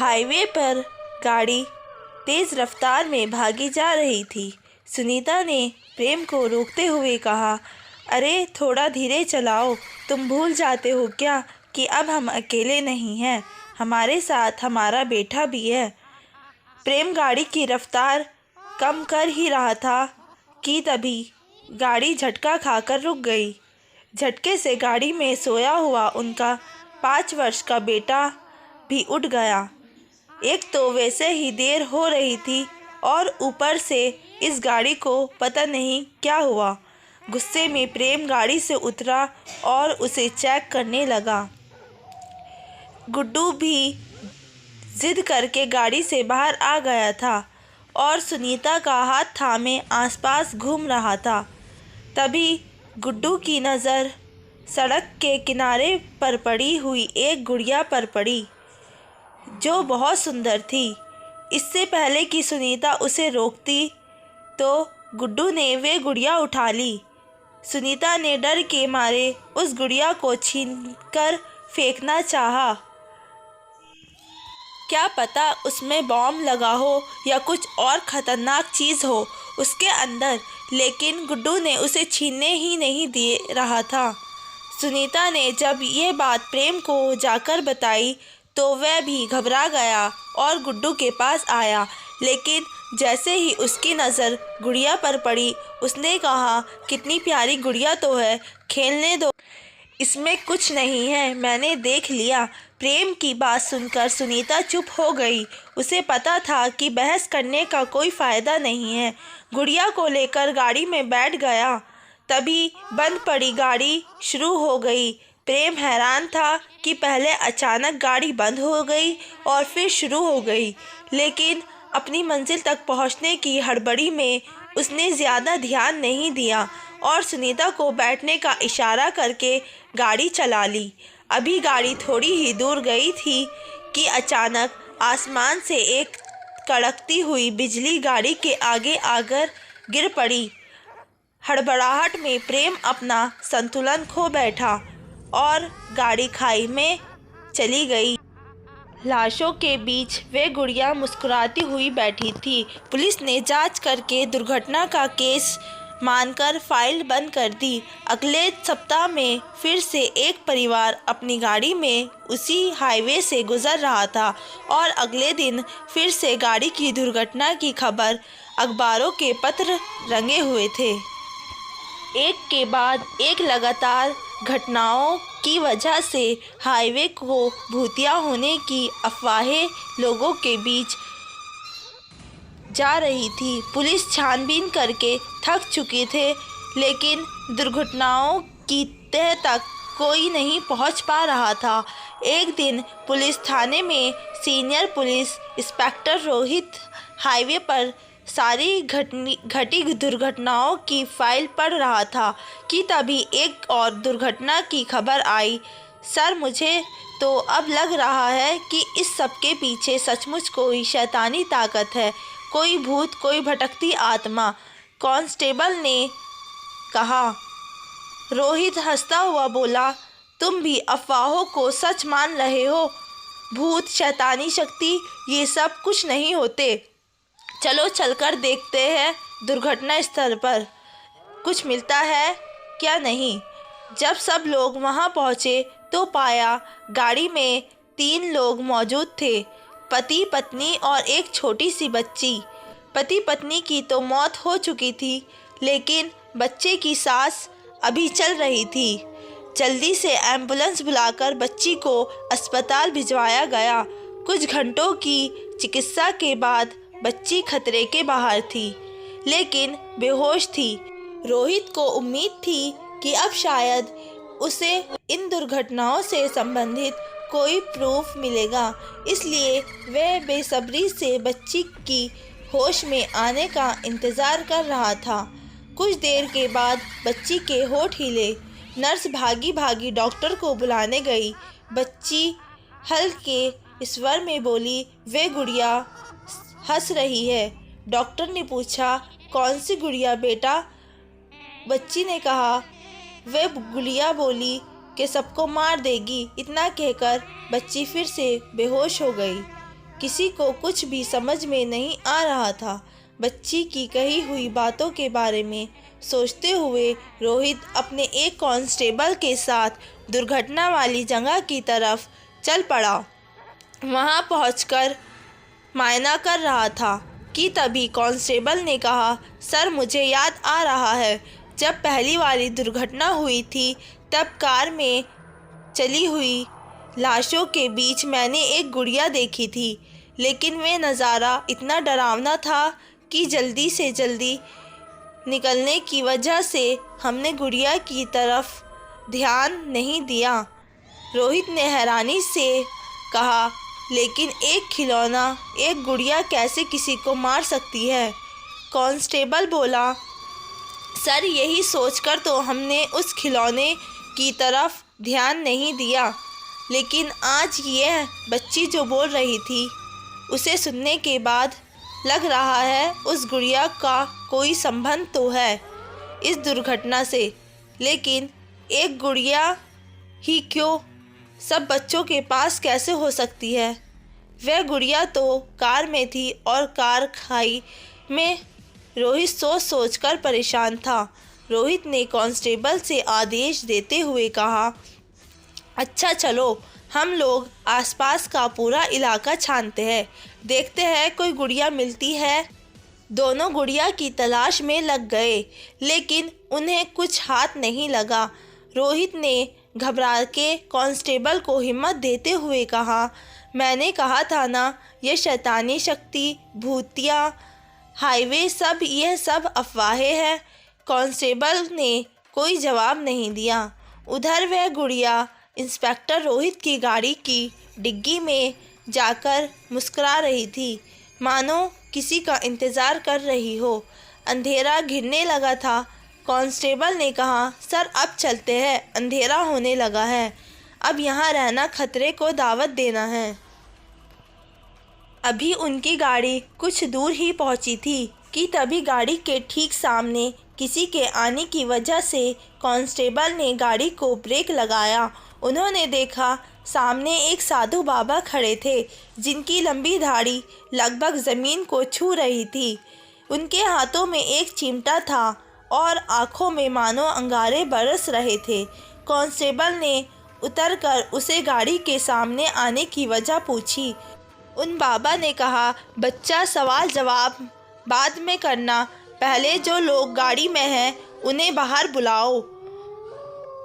Highway पर गाड़ी तेज रफ्तार में भागी जा रही थी। सुनीता ने प्रेम को रोकते हुए कहा, अरे थोड़ा धीरे चलाओ, तुम भूल जाते हो क्या कि अब हम अकेले नहीं हैं, हमारे साथ हमारा बेटा भी है। प्रेम गाड़ी की रफ्तार कम कर ही रहा था कि तभी गाड़ी झटका खाकर रुक गई। झटके से गाड़ी में सोया हुआ उनका 5 वर्ष का बेटा भी उठ गया। एक तो वैसे ही देर हो रही थी और ऊपर से इस गाड़ी को पता नहीं क्या हुआ। गुस्से में प्रेम गाड़ी से उतरा और उसे चेक करने लगा। गुड्डू भी जिद करके गाड़ी से बाहर आ गया था और सुनीता का हाथ थामे आसपास घूम रहा था। तभी गुड्डू की नज़र सड़क के किनारे पर पड़ी हुई एक गुड़िया पर पड़ी, जो बहुत सुंदर थी। इससे पहले कि सुनीता उसे रोकती तो गुड्डू ने वे गुड़िया उठा ली। सुनीता ने डर के मारे उस गुड़िया को छीनकर फेंकना चाहा। क्या पता उसमें बॉम्ब लगा हो या कुछ और ख़तरनाक चीज़ हो उसके अंदर, लेकिन गुड्डू ने उसे छीनने ही नहीं दे रहा था। सुनीता ने जब ये बात प्रेम को जाकर बताई तो वह भी घबरा गया और गुड्डू के पास आया, लेकिन जैसे ही उसकी नज़र गुड़िया पर पड़ी उसने कहा, कितनी प्यारी गुड़िया तो है, खेलने दो, इसमें कुछ नहीं है, मैंने देख लिया। प्रेम की बात सुनकर सुनीता चुप हो गई। उसे पता था कि बहस करने का कोई फ़ायदा नहीं है। गुड़िया को लेकर गाड़ी में बैठ गया। तभी बंद पड़ी गाड़ी शुरू हो गई। प्रेम हैरान था कि पहले अचानक गाड़ी बंद हो गई और फिर शुरू हो गई, लेकिन अपनी मंजिल तक पहुंचने की हड़बड़ी में उसने ज़्यादा ध्यान नहीं दिया और सुनीता को बैठने का इशारा करके गाड़ी चला ली। अभी गाड़ी थोड़ी ही दूर गई थी कि अचानक आसमान से एक कड़कती हुई बिजली गाड़ी के आगे आकर गिर पड़ी। हड़बड़ाहट में प्रेम अपना संतुलन खो बैठा और गाड़ी खाई में चली गई। लाशों के बीच वे गुड़िया मुस्कुराती हुई बैठी थी। पुलिस ने जांच करके दुर्घटना का केस मानकर फाइल बंद कर दी। अगले सप्ताह में फिर से एक परिवार अपनी गाड़ी में उसी हाईवे से गुजर रहा था और अगले दिन फिर से गाड़ी की दुर्घटना की खबर अखबारों के पत्र रंगे हुए थे। एक के बाद एक लगातार घटनाओं की वजह से हाईवे को भूतिया होने की अफवाहें लोगों के बीच जा रही थी। पुलिस छानबीन करके थक चुकी थे, लेकिन दुर्घटनाओं की तह तक कोई नहीं पहुंच पा रहा था। एक दिन पुलिस थाने में senior police inspector Rohit highway पर सारी घटी दुर्घटनाओं की फाइल पढ़ रहा था कि तभी एक और दुर्घटना की खबर आई। सर, मुझे तो अब लग रहा है कि इस सब के पीछे सचमुच कोई शैतानी ताकत है, कोई भूत, कोई भटकती आत्मा, कांस्टेबल ने कहा। रोहित हंसता हुआ बोला, तुम भी अफवाहों को सच मान रहे हो? भूत, शैतानी शक्ति, ये सब कुछ नहीं होते। चलो चलकर देखते हैं दुर्घटना स्थल पर कुछ मिलता है क्या नहीं। जब सब लोग वहां पहुंचे तो पाया गाड़ी में 3 लोग मौजूद थे, पति, पत्नी और एक छोटी सी बच्ची। पति पत्नी की तो मौत हो चुकी थी, लेकिन बच्चे की सांस अभी चल रही थी। जल्दी से एम्बुलेंस बुलाकर बच्ची को अस्पताल भिजवाया गया। कुछ घंटों की चिकित्सा के बाद बच्ची खतरे के बाहर थी, लेकिन बेहोश थी। रोहित को उम्मीद थी कि अब शायद उसे इन दुर्घटनाओं से संबंधित कोई प्रूफ मिलेगा, इसलिए वह बेसब्री से बच्ची की होश में आने का इंतज़ार कर रहा था। कुछ देर के बाद बच्ची के होठ हिले। नर्स भागी भागी डॉक्टर को बुलाने गई। बच्ची हल्के स्वर में बोली, वे गुड़िया हंस रही है। डॉक्टर ने पूछा, कौन सी गुड़िया बेटा? बच्ची ने कहा, वे गुड़िया बोली कि सबको मार देगी। इतना कहकर बच्ची फिर से बेहोश हो गई। किसी को कुछ भी समझ में नहीं आ रहा था। बच्ची की कही हुई बातों के बारे में सोचते हुए रोहित अपने एक कांस्टेबल के साथ दुर्घटना वाली जगह की तरफ चल पड़ा। वहां पहुंचकर मायना कर रहा था कि तभी कांस्टेबल ने कहा, सर मुझे याद आ रहा है, जब पहली वाली दुर्घटना हुई थी तब कार में चली हुई लाशों के बीच मैंने एक गुड़िया देखी थी, लेकिन वह नज़ारा इतना डरावना था कि जल्दी से जल्दी निकलने की वजह से हमने गुड़िया की तरफ ध्यान नहीं दिया। रोहित ने हैरानी से कहा, लेकिन एक खिलौना, एक गुड़िया कैसे किसी को मार सकती है? कांस्टेबल बोला, सर यही सोचकर तो हमने उस खिलौने की तरफ ध्यान नहीं दिया, लेकिन आज यह बच्ची जो बोल रही थी उसे सुनने के बाद लग रहा है उस गुड़िया का कोई संबंध तो है इस दुर्घटना से। लेकिन एक गुड़िया ही क्यों, सब बच्चों के पास कैसे हो सकती है? वह गुड़िया तो कार में थी और कार खाई में। रोहित सोच सोचकर परेशान था। रोहित ने कांस्टेबल से आदेश देते हुए कहा, अच्छा चलो हम लोग आसपास का पूरा इलाका छानते हैं, देखते हैं कोई गुड़िया मिलती है। दोनों गुड़िया की तलाश में लग गए, लेकिन उन्हें कुछ हाथ नहीं लगा। रोहित ने घबरा के कांस्टेबल को हिम्मत देते हुए कहा, मैंने कहा था ना, ये शैतानी शक्ति, भूतिया, हाईवे, यह सब अफवाहें हैं। कांस्टेबल ने कोई जवाब नहीं दिया। उधर वह गुड़िया इंस्पेक्टर रोहित की गाड़ी की डिग्गी में जाकर मुस्कुरा रही थी, मानो किसी का इंतज़ार कर रही हो। अंधेरा घिरने लगा था। कांस्टेबल ने कहा, सर अब चलते हैं, अंधेरा होने लगा है, अब यहाँ रहना खतरे को दावत देना है। अभी उनकी गाड़ी कुछ दूर ही पहुंची थी कि तभी गाड़ी के ठीक सामने किसी के आने की वजह से कांस्टेबल ने गाड़ी को ब्रेक लगाया। उन्होंने देखा सामने एक साधु बाबा खड़े थे, जिनकी लंबी दाढ़ी लगभग ज़मीन को छू रही थी। उनके हाथों में एक चिमटा था और आँखों में मानो अंगारे बरस रहे थे। कांस्टेबल ने उतरकर उसे गाड़ी के सामने आने की वजह पूछी। उन बाबा ने कहा, बच्चा सवाल जवाब बाद में करना, पहले जो लोग गाड़ी में हैं उन्हें बाहर बुलाओ,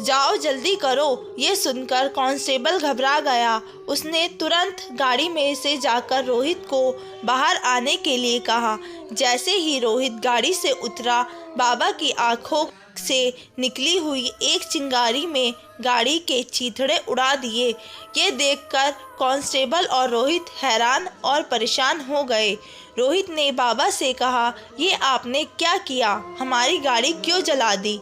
जाओ जल्दी करो। ये सुनकर कांस्टेबल घबरा गया। उसने तुरंत गाड़ी में से जाकर रोहित को बाहर आने के लिए कहा। जैसे ही रोहित गाड़ी से उतरा, बाबा की आंखों से निकली हुई एक चिंगारी में गाड़ी के चीथड़े उड़ा दिए। ये देखकर कांस्टेबल और रोहित हैरान और परेशान हो गए। रोहित ने बाबा से कहा, ये आपने क्या किया? हमारी गाड़ी क्यों जला दी?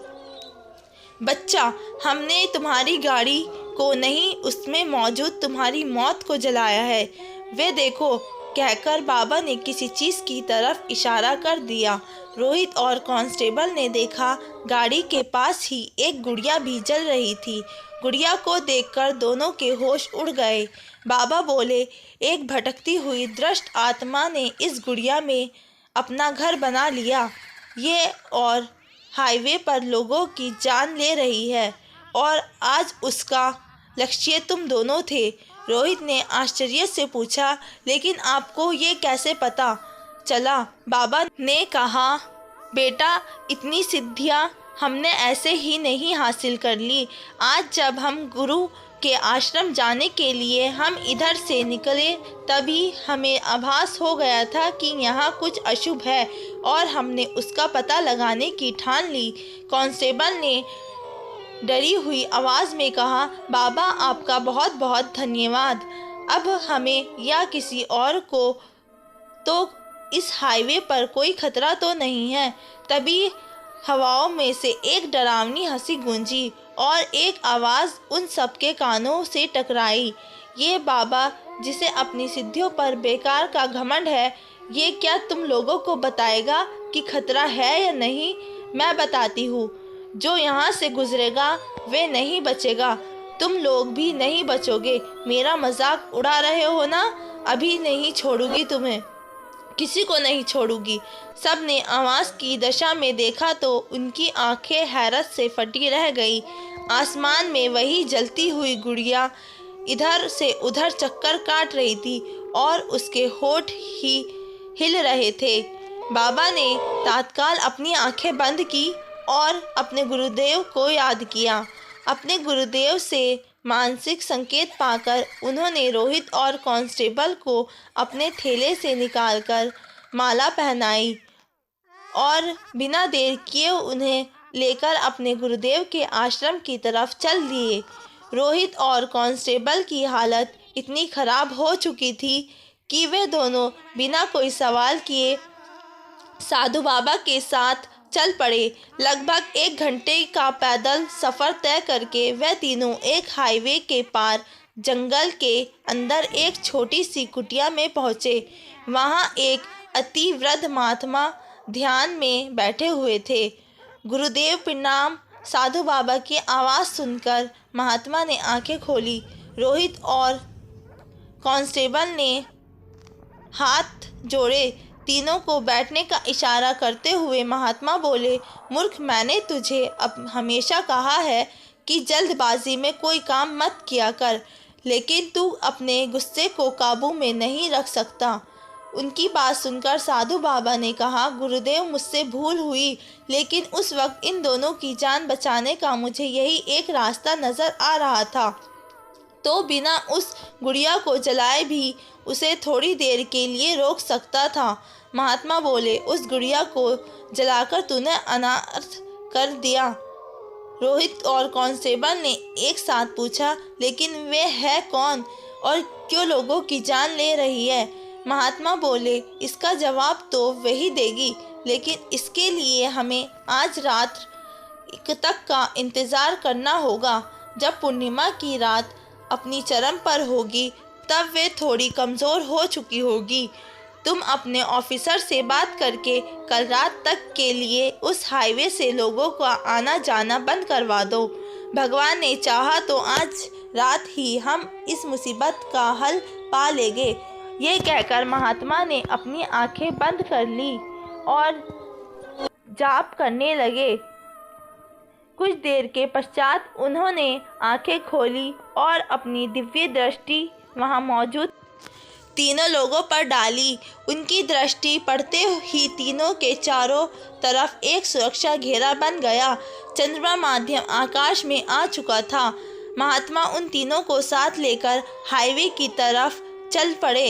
बच्चा, हमने तुम्हारी गाड़ी को नहीं, उसमें मौजूद तुम्हारी मौत को जलाया है। वे देखो, कहकर बाबा ने किसी चीज़ की तरफ इशारा कर दिया। रोहित और कांस्टेबल ने देखा गाड़ी के पास ही एक गुड़िया भी जल रही थी। गुड़िया को देखकर दोनों के होश उड़ गए। बाबा बोले, एक भटकती हुई दुष्ट आत्मा ने इस गुड़िया में अपना घर बना लिया। ये और हाईवे पर लोगों की जान ले रही है, और आज उसका लक्ष्य तुम दोनों थे। रोहित ने आश्चर्य से पूछा, लेकिन आपको ये कैसे पता चला? बाबा ने कहा, बेटा, इतनी सिद्धियां हमने ऐसे ही नहीं हासिल कर ली। आज जब हम गुरु के आश्रम जाने के लिए हम इधर से निकले, तभी हमें आभास हो गया था कि यहाँ कुछ अशुभ है, और हमने उसका पता लगाने की ठान ली। कांस्टेबल ने डरी हुई आवाज़ में कहा, बाबा आपका बहुत बहुत धन्यवाद। अब हमें या किसी और को तो इस हाईवे पर कोई खतरा तो नहीं है। तभी हवाओं में से एक डरावनी हंसी गूंजी और एक आवाज़ उन सबके कानों से टकराई। ये बाबा जिसे अपनी सिद्धियों पर बेकार का घमंड है, ये क्या तुम लोगों को बताएगा कि खतरा है या नहीं? मैं बताती हूँ, जो यहाँ से गुजरेगा वे नहीं बचेगा। तुम लोग भी नहीं बचोगे। मेरा मजाक उड़ा रहे हो ना? अभी नहीं छोड़ूंगी तुम्हें, किसी को नहीं छोड़ूंगी। सब ने आवाज़ की दशा में देखा तो उनकी आंखें हैरत से फटी रह गई। आसमान में वही जलती हुई गुड़िया इधर से उधर चक्कर काट रही थी और उसके होठ ही हिल रहे थे। बाबा ने तत्काल अपनी आंखें बंद की और अपने गुरुदेव को याद किया। अपने गुरुदेव से मानसिक संकेत पाकर उन्होंने रोहित और कांस्टेबल को अपने थैले से निकालकर माला पहनाई और बिना देर किए उन्हें लेकर अपने गुरुदेव के आश्रम की तरफ चल दिए। रोहित और कांस्टेबल की हालत इतनी खराब हो चुकी थी कि वे दोनों बिना कोई सवाल किए साधु बाबा के साथ चल पड़े। लगभग 1 घंटे का पैदल सफ़र तय करके वे तीनों एक हाईवे के पार जंगल के अंदर एक छोटी सी कुटिया में पहुँचे। वहाँ एक अति वृद्ध महात्मा ध्यान में बैठे हुए थे। गुरुदेव प्रणाम। साधु बाबा की आवाज़ सुनकर महात्मा ने आंखें खोली। रोहित और कांस्टेबल ने हाथ जोड़े। तीनों को बैठने का इशारा करते हुए महात्मा बोले, मूर्ख, मैंने तुझे अब हमेशा कहा है कि जल्दबाजी में कोई काम मत किया कर, लेकिन तू अपने गुस्से को काबू में नहीं रख सकता। उनकी बात सुनकर साधु बाबा ने कहा, गुरुदेव, मुझसे भूल हुई, लेकिन उस वक्त इन दोनों की जान बचाने का मुझे यही एक रास्ता नज़र आ रहा था, तो बिना उस गुड़िया को जलाए भी उसे थोड़ी देर के लिए रोक सकता था। महात्मा बोले, उस गुड़िया को जलाकर तूने अनाथ कर दिया। रोहित और कांस्टेबल ने एक साथ पूछा, लेकिन वे है कौन और क्यों लोगों की जान ले रही है? महात्मा बोले, इसका जवाब तो वही देगी, लेकिन इसके लिए हमें आज रात तक का इंतज़ार करना होगा। जब पूर्णिमा की रात अपनी चरम पर होगी तब वे थोड़ी कमज़ोर हो चुकी होगी। तुम अपने ऑफिसर से बात करके कल रात तक के लिए उस हाईवे से लोगों का आना जाना बंद करवा दो। भगवान ने चाहा तो आज रात ही हम इस मुसीबत का हल पा लेंगे। ये कहकर महात्मा ने अपनी आंखें बंद कर ली और जाप करने लगे। कुछ देर के पश्चात उन्होंने आंखें खोली और अपनी दिव्य दृष्टि वहां मौजूद तीनों लोगों पर डाली। उनकी दृष्टि पड़ते ही तीनों के चारों तरफ एक सुरक्षा घेरा बन गया। चंद्रमा माध्यम आकाश में आ चुका था। महात्मा उन तीनों को साथ लेकर हाईवे की तरफ चल पड़े।